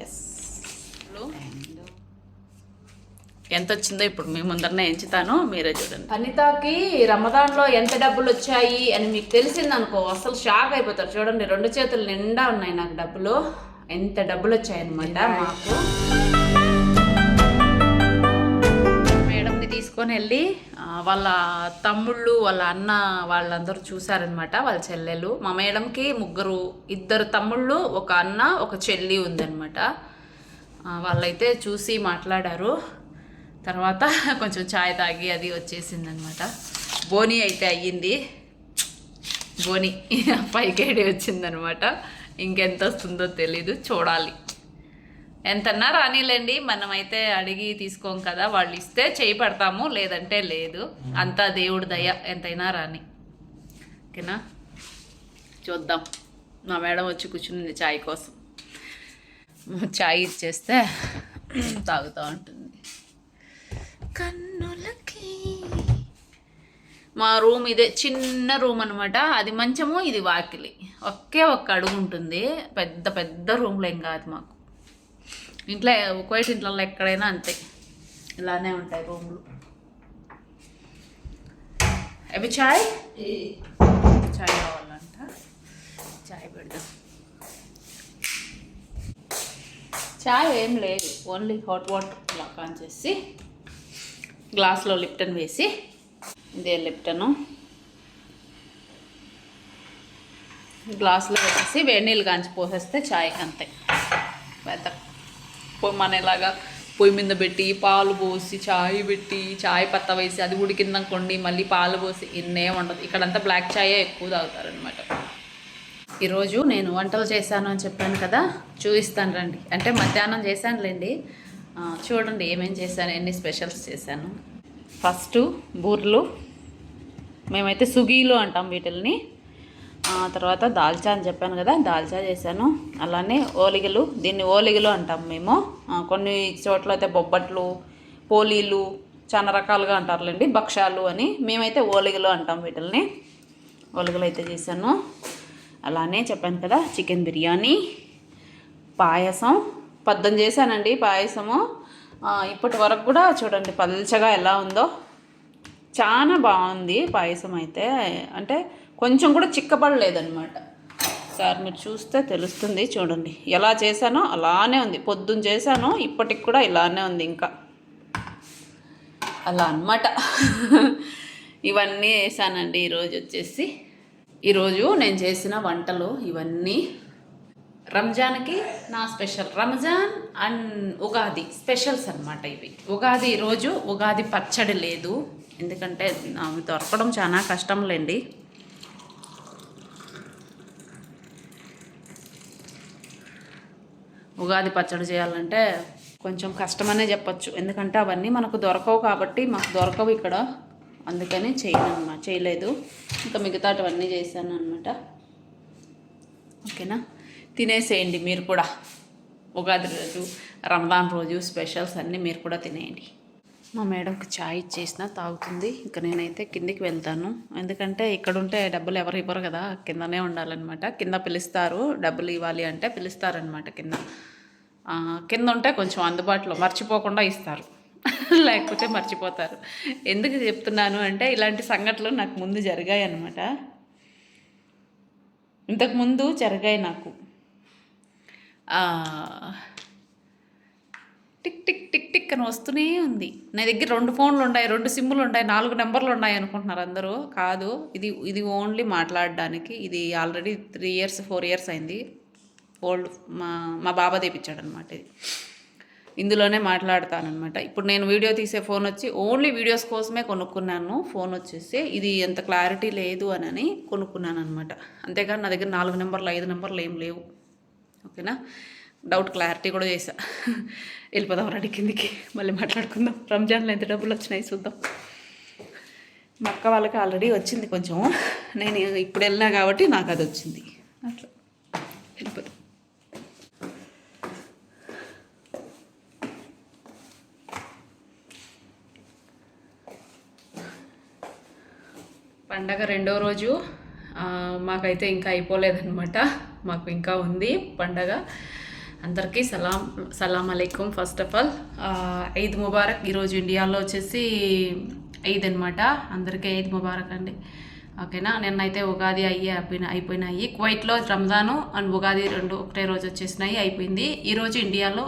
Yes ఎంత వచ్చిందో ఇప్పుడు మీ ముందరనే ఎంచుతాను, మీరే చూడండి. అనితకి రమదాన్లో ఎంత డబ్బులు వచ్చాయి అని మీకు తెలిసిందనుకో అసలు షాక్ అయిపోతారు. చూడండి 2 చేతులు నిండా ఉన్నాయి నాకు డబ్బులు. ఎంత డబ్బులు వచ్చాయన్నమాట మాకు. మేడంని తీసుకొని వెళ్ళి వాళ్ళ తమ్ముళ్ళు వాళ్ళ అన్న వాళ్ళందరూ చూసారనమాట, వాళ్ళ చెల్లెలు. మా మేడంకి 2 తమ్ముళ్ళు, ఒక అన్న, ఒక చెల్లి ఉందన్నమాట. వాళ్ళైతే చూసి మాట్లాడారు. తర్వాత కొంచెం ఛాయ్ తాగి అది వచ్చేసిందనమాట. బోనీ అయితే అయ్యింది. బోనీ 5K వచ్చిందనమాట. ఇంకెంత వస్తుందో తెలీదు, చూడాలి. ఎంతన్నా రానిలేండి, మనమైతే అడిగి తీసుకోం కదా. వాళ్ళు ఇస్తే చేయి పెడతాము, లేదంటే లేదు. అంతా దేవుడి దయ, ఎంతైనా రాని. ఓకేనా, చూద్దాం. మా మేడం వచ్చి కూర్చుంది ఛాయ్ కోసం. ఛాయ్ ఇచ్చేస్తే తాగుతూ ఉంటుంది. కన్నులకి మా రూమ్ ఇదే, చిన్న రూమ్ అనమాట. అది మంచము, ఇది వాకిలి. ఒక్క అడుగు ఉంటుంది. పెద్ద పెద్ద రూమ్లో ఏం కాదు మాకు. ఇంట్లో కువైట్ ఇంట్లో ఎక్కడైనా అంతే, ఇలానే ఉంటాయి రూమ్లు. అవి చాయ్ కావాలంట, చాయ్ పెడదాం. చాయ్ ఏం లేదు, ఓన్లీ హాట్ వాటర్ ఇలా ఆన్ చేసి గ్లాస్లో లిప్టన్ వేసి, ఇదే లిప్టను గ్లాస్లో వేసేసి వేడి నీళ్ళు కాంచి పోసేస్తే చాయ్ అంతే. పెద్ద మనలాగా పొయ్యి మీద పెట్టి పాలు పోసి చాయ్ పెట్టి చాయ్ పత్తా వేసి అది ఉడికిందనుకోండి మళ్ళీ పాలు పోసి ఇన్నేం ఉండదు. ఇక్కడంతా బ్లాక్ చాయే ఎక్కువ తాగుతారనమాట. ఈరోజు నేను వంటలు చేశాను అని చెప్పాను కదా, చూపిస్తాను రండి. అంటే మధ్యాహ్నం చేశానులేండి, చూడండి ఏమేం చేశాను, ఎన్ని స్పెషల్స్ చేశాను. ఫస్ట్ బూర్లు, మేమైతే సుగీలు అంటాం వీటిల్ని. తర్వాత దాల్చా అని చెప్పాను కదా, దాల్చా చేశాను. అలానే ఓలిగలు, దీన్ని ఓలిగలు అంటాం మేము. కొన్ని చోట్ల అయితే బొబ్బట్లు, పోలీలు చాలా రకాలుగా అంటారులేండి, భక్షాలు అని. మేమైతే ఓలిగలు అంటాం వీటిల్ని. ఓలిగలు అయితే చేశాను. అలానే చెప్పాను కదా చికెన్ బిర్యానీ, పాయసం 18 చేశానండి పాయసము. ఇప్పటి వరకు కూడా చూడండి పల్చగా ఎలా ఉందో, చాలా బాగుంది పాయసం అయితే. అంటే కొంచెం కూడా చిక్కబడలేదన్నమాట. సార్ మీరు చూస్తే తెలుస్తుంది, చూడండి ఎలా చేశానో అలానే ఉంది. పొద్దున్న చేశాను, ఇప్పటికి కూడా ఇలానే ఉంది. ఇంకా అలా అన్నమాట. ఇవన్నీ వేసానండి ఈరోజు వచ్చేసి. ఈరోజు నేను చేసిన వంటలు ఇవన్నీ రంజాన్కి నా special. Ramzan and Ugadi specials అనమాట ఇవి. ఉగాది రోజు ఉగాది పచ్చడి లేదు, ఎందుకంటే అవి దొరకడం చాలా కష్టంలేండి. ఉగాది పచ్చడి చేయాలంటే కొంచెం కష్టమనే చెప్పచ్చు, ఎందుకంటే అవన్నీ మనకు దొరకవు కాబట్టి. మాకు దొరకవు ఇక్కడ, అందుకని చేయలేదు. ఇంకా మిగతావన్నీ చేశాను అనమాట. ఓకేనా, తినేసేయండి మీరు కూడా. ఉగాది రోజు, రంజాన్ రోజు స్పెషల్స్ అన్నీ మీరు కూడా తినేయండి. మా మేడంకి ఛాయ్ ఇచ్చేసిన తాగుతుంది. ఇంకా నేనైతే కిందికి వెళ్తాను, ఎందుకంటే ఇక్కడ ఉంటే డబ్బులు ఎవరు ఇవ్వరు కదా, కిందనే ఉండాలన్నమాట. కింద పిలుస్తారు, డబ్బులు ఇవ్వాలి అంటే పిలుస్తారనమాట. కింద ఉంటే కొంచెం అందుబాటులో మర్చిపోకుండా ఇస్తారు, లేకపోతే మర్చిపోతారు. ఎందుకు చెప్తున్నాను అంటే ఇలాంటి సంఘటనలు నాకు ముందు జరిగాయి అన్నమాట. ఇంతకుముందు జరిగాయి నాకు. టిక్ టిక్ టిక్ టిక్ అని వస్తూనే ఉంది. నా దగ్గర 2 ఫోన్లు ఉన్నాయి, 2 సిమ్ములు ఉన్నాయి, 4 నెంబర్లు ఉన్నాయి అనుకుంటున్నారు అందరూ. కాదు, ఇది ఓన్లీ మాట్లాడడానికి. ఇది ఆల్రెడీ 3 ఇయర్స్ 4 ఇయర్స్ అయింది. ఓల్డ్ మా బాబా తెప్పించాడు అనమాట. ఇది ఇందులోనే మాట్లాడతానమాట. ఇప్పుడు నేను వీడియో తీసే ఫోన్ వచ్చి ఓన్లీ వీడియోస్ కోసమే కొనుక్కున్నాను. ఫోన్ వచ్చేసి ఇది ఎంత క్లారిటీ లేదు అని కొనుక్కున్నాను అనమాట. అంతేగాని నా దగ్గర 4 నెంబర్లు 5 నెంబర్లు ఏం లేవు. ఓకేనా, డౌట్ క్లారిటీ కూడా చేసా. వెళ్ళిపోదాం రెడీ కిందికి, మళ్ళీ మాట్లాడుకుందాం. రంజాన్లో ఎంత డబ్బులు వచ్చినాయి చూద్దాం. మా అక్క వాళ్ళకి ఆల్రెడీ వచ్చింది కొంచెం, నేను ఇప్పుడు వెళ్ళినా కాబట్టి నాకు అది వచ్చింది. అట్లా వెళ్ళిపోతాం. పండగ 2వ రోజు మాకైతే ఇంకా అయిపోలేదన్నమాట. మాకు ఇంకా ఉంది పండగ. అందరికీ సలాం అలైకుం. First of all Eid Mubarak. ఈరోజు ఇండియాలో వచ్చేసి ఈద్ అనమాట. అందరికీ ఈద్ ముబారక్ అండి. ఓకేనా. నిన్నైతే ఉగాది అయిపోయినాయి. కువైట్లో రంజాను అండ్ ఉగాది రెండు ఒకటే రోజు వచ్చేసినాయి, అయిపోయింది. ఈరోజు ఇండియాలో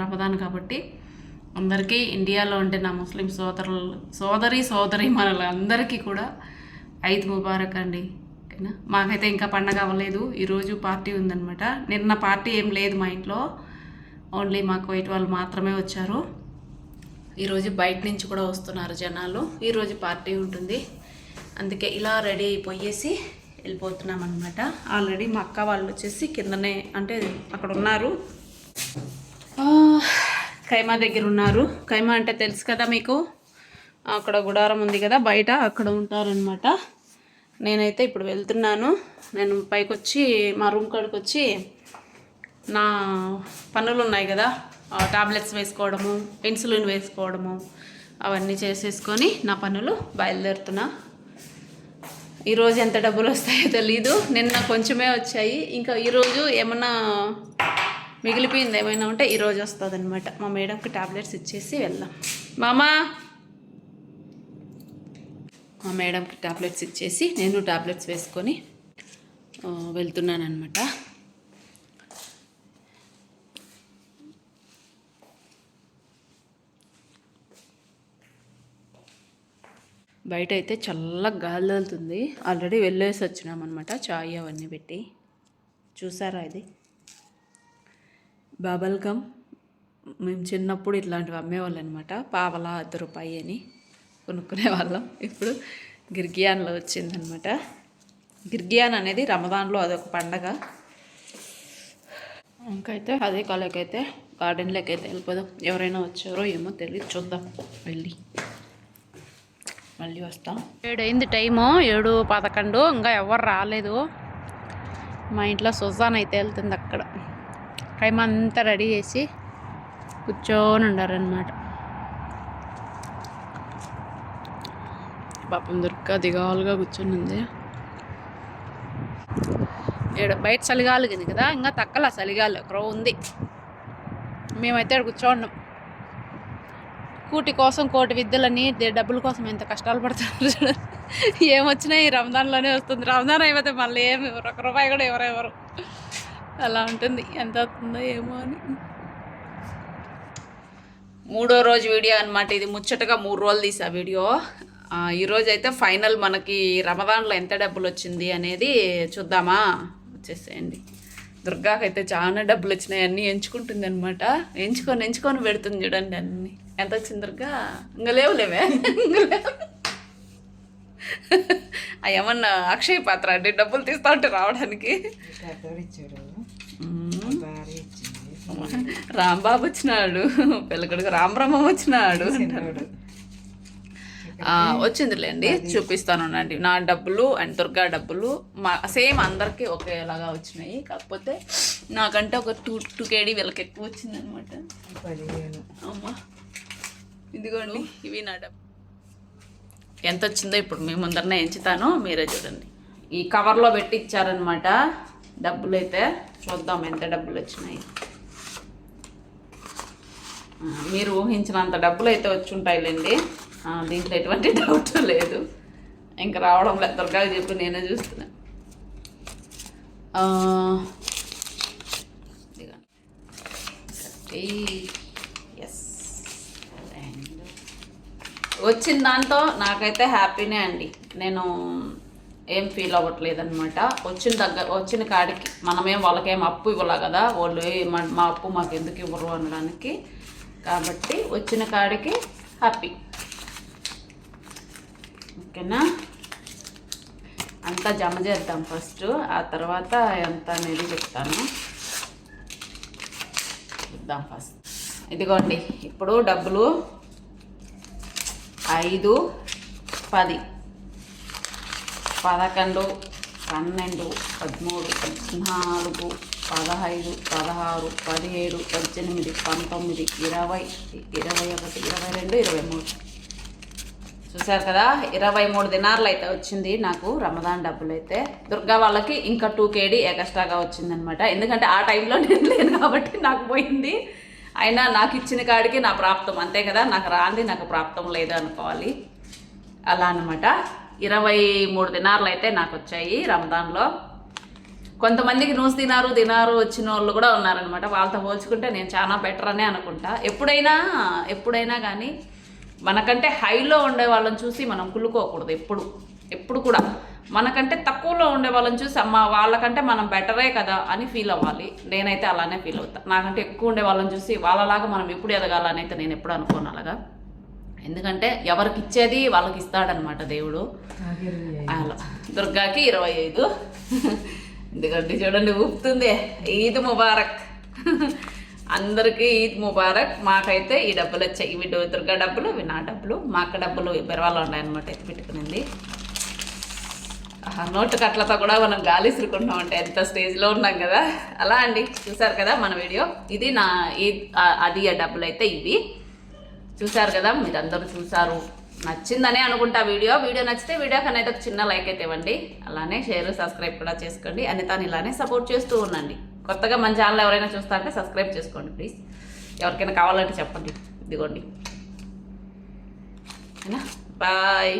రమదాన్ కాబట్టి అందరికీ, ఇండియాలో ఉంటే నా ముస్లిం సోదరి మనల అందరికీ కూడా ఈద్ ముబారక్ అండి. ఓకేనా. మాకైతే ఇంకా పండగ అవ్వలేదు. ఈరోజు పార్టీ ఉందన్నమాట. నిన్న పార్టీ ఏం లేదు మా ఇంట్లో, ఓన్లీ మా కువైట్ వాళ్ళు మాత్రమే వచ్చారు. ఈరోజు బయట నుంచి కూడా వస్తున్నారు జనాలు. ఈరోజు పార్టీ ఉంటుంది, అందుకే ఇలా రెడీ అయిపోయేసి వెళ్ళిపోతున్నాం అనమాట. ఆల్రెడీ మా అక్క వాళ్ళు వచ్చేసి కిందనే అంటే అక్కడ ఉన్నారు, ఖైమా దగ్గర ఉన్నారు. ఖైమా అంటే తెలుసు కదా మీకు, అక్కడ గుడారం ఉంది కదా బయట, అక్కడ ఉంటారనమాట. నేనైతే ఇప్పుడు వెళ్తున్నాను. నేను పైకి వచ్చి మా రూమ్ కాడికి వచ్చి నా పనులు ఉన్నాయి కదా, టాబ్లెట్స్ వేసుకోవడము, ఇన్సులిన్ వేసుకోవడము, అవన్నీ చేసేసుకొని నా పనులు బయలుదేరుతున్నా. ఈరోజు ఎంత డబ్బులు వస్తాయో తెలీదు. నిన్న కొంచెమే వచ్చాయి, ఇంకా ఈరోజు ఏమన్నా మిగిలిపోయింది ఏమైనా ఉంటే ఈరోజు వస్తుంది అనమాట. మా మేడంకి టాబ్లెట్స్ ఇచ్చేసి వెళ్దాం. మా మేడంకి టాబ్లెట్స్ ఇచ్చేసి నేను టాబ్లెట్స్ వేసుకొని వెళ్తున్నాను అనమాట. బయట అయితే చల్లగా గాలి తగులుతుంది. ఆల్రెడీ వెళ్ళేసి వచ్చినాం అనమాట, చాయ్ అవన్నీ పెట్టి. చూసారా ఇది బబల్ గమ్. మేము చిన్నప్పుడు ఇట్లాంటివి అమ్మేవాళ్ళు అనమాట, పావలా ₹1 అని కొనుక్కునే వాళ్ళం. ఇప్పుడు గిర్గియాన్లో వచ్చిందనమాట. గిర్గియాన్ అనేది రమదాన్లో అదొక పండగ. ఇంకైతే అదే కాలేకైతే గార్డెన్లోకి అయితే వెళ్ళిపోదాం. ఎవరైనా వచ్చారో ఏమో తెలియదు, చూద్దాం వెళ్ళి మళ్ళీ వస్తాం. 7 అయింది టైము, 7:11. ఇంకా ఎవరు రాలేదు. మా ఇంట్లో సుజాన్ అయితే వెళ్తుంది అక్కడ. ఖైమా అంతా రెడీ చేసి కూర్చొని ఉండారనమాట. పాపం దుర్గా దిగాలుగా కూర్చొని ఉంది. బయట చలిగాలి కదా, ఇంకా తక్కల చలిగాలి ఒకరో ఉంది. మేమైతే అక్కడ కూర్చోన్నాం. కూటి కోసం కోటి విద్యలని, డబ్బుల కోసం ఎంత కష్టాలు పడుతున్నారు చూడండి. ఏమొచ్చినా ఈ రంజాన్లోనే వస్తుంది. రంజాన్ అయిపోతే మళ్ళీ ఏమి ₹1 కూడా ఎవరెవరు అలా ఉంటుంది. ఎంత అవుతుందో ఏమో అని. 3వ రోజు వీడియో అనమాట ఇది. ముచ్చటగా 3 రోజులు తీసా వీడియో. ఈరోజు అయితే ఫైనల్ మనకి రమదాన్లో ఎంత డబ్బులు వచ్చింది అనేది చూద్దామా. వచ్చేసేయండి. దుర్గాకైతే చాలా డబ్బులు వచ్చినాయి, అన్నీ ఎంచుకుంటుంది అనమాట. ఎంచుకొని పెడుతుంది చూడండి అన్నీ. ఎంత వచ్చింది దుర్గా? ఇంకా లేవులేవే, ఏమన్నా అక్షయ పాత్ర అంటే డబ్బులు తీస్తా ఉంటే రావడానికి. రాంబాబు వచ్చినాడు, పిల్లకడికి రామబ్రహ్మం వచ్చినాడు. వచ్చిందిలేండి, చూపిస్తాను అండి. నా డబ్బులు అండ్ దుర్గా డబ్బులు సేమ్ అందరికీ ఒకేలాగా వచ్చినాయి. కాకపోతే నాకంటే ఒక 2 KD వీళ్ళకి ఎక్కువ వచ్చింది అనమాట. అమ్మా ఇదిగోండి, ఇవి నా డబ్బు. ఎంత వచ్చిందో ఇప్పుడు మీ ముందరనే ఎంచుతాను, మీరే చూడండి. ఈ కవర్లో పెట్టి ఇచ్చారనమాట డబ్బులు. అయితే చూద్దాం ఎంత డబ్బులు వచ్చినాయి. మీరు ఊహించినంత డబ్బులు అయితే వచ్చి ఉంటాయిలేండి, దీంట్లో ఎటువంటి డౌట్ లేదు. ఇంకా రావడం లేదు, దుర్గాకి చెప్పి నేనే చూస్తున్నా. ఎస్, వచ్చిన దాంతో నాకైతే హ్యాపీనే అండి. నేను ఏం ఫీల్ అవ్వట్లేదు అనమాట. వచ్చిన కాడికి మనమేం వాళ్ళకేం అప్పు ఇవ్వాల కదా, వాళ్ళు మా అప్పు మాకు ఎందుకు ఇవ్వరు అనడానికి. కాబట్టి వచ్చిన కాడికి హ్యాపీ. ఓకేనా. అంతా జమ చేద్దాం ఫస్ట్, ఆ తర్వాత ఎంత అనేది చెప్తాను. చూద్దాం ఫస్ట్. ఇదిగోండి ఇప్పుడు డబ్బులు 5, 10, 11, 12, 13, 14, 15, 16, 17, 18, 19, 20, 21, 22, 23. చూసారు కదా 23 దినార్లు అయితే వచ్చింది నాకు రమదాన్ డబ్బులు అయితే. దుర్గా వాళ్ళకి ఇంకా 2 KD ఎక్స్ట్రాగా వచ్చిందనమాట. ఎందుకంటే ఆ టైంలో నేను లేను కాబట్టి నాకు పోయింది. అయినా నాకు ఇచ్చిన కాడికి నా ప్రాప్తం అంతే కదా, నాకు రాంది నాకు ప్రాప్తం లేదు అనుకోవాలి. అలా అనమాట. 23 దినార్లు అయితే నాకు వచ్చాయి రమదాన్లో. కొంతమందికి నూసి దినారు వచ్చిన వాళ్ళు కూడా ఉన్నారనమాట. వాళ్ళతో పోల్చుకుంటే నేను చాలా బెటర్ అనే అనుకుంటా. ఎప్పుడైనా కానీ మనకంటే హైలో ఉండే వాళ్ళని చూసి మనం కుళ్ళుకోకూడదు. ఎప్పుడు కూడా మనకంటే తక్కువలో ఉండే వాళ్ళని చూసి అమ్మ వాళ్ళకంటే మనం బెటరే కదా అని ఫీల్ అవ్వాలి. నేనైతే అలానే ఫీల్ అవుతాను. నాకంటే ఎక్కువ ఉండే వాళ్ళని చూసి వాళ్ళలాగా మనం ఎప్పుడు ఎదగాలని అయితే నేను ఎప్పుడు అనుకోను అలాగా. ఎందుకంటే ఎవరికి ఇచ్చేది వాళ్ళకి ఇస్తాడనమాట దేవుడు. అలా దుర్గాకి 25. ఎందుకంటే చూడండి ఊపుతుంది. ఈద్ ముబారక్ అందరికీ, ఈద్ ముబారక్. మాకైతే ఈ డబ్బులు వచ్చాయి. ఇవి దుర్గా డబ్బులు, ఇవి నా డబ్బులు. మా అక్క డబ్బులు బెరవాళ్ళు ఉన్నాయన్నమాట ఎత్తి పెట్టుకునింది. నోటు కట్లతో కూడా మనం గాలి ఇసురుకుంటున్నాం అంటే ఎంత స్టేజ్లో ఉన్నాం కదా. అలా అండి, చూసారు కదా మన వీడియో. ఇది నా ఈద్ అది డబ్బులు అయితే ఇవి చూసారు కదా. మీరందరూ చూసారు, నచ్చిందనే అనుకుంటా వీడియో నచ్చితే వీడియోకన్నా అయితే ఒక చిన్న లైక్ అయితే ఇవ్వండి. అలానే షేర్ సబ్స్క్రైబ్ కూడా చేసుకోండి. అనితాని ఇలానే సపోర్ట్ చేస్తూ ఉండండి. కొత్తగా మన ఛానల్ ఎవరైనా చూస్తా అంటే సబ్స్క్రైబ్ చేసుకోండి ప్లీజ్. ఎవరికైనా కావాలంటే చెప్పండి. ఇదిగోండి, బాయ్.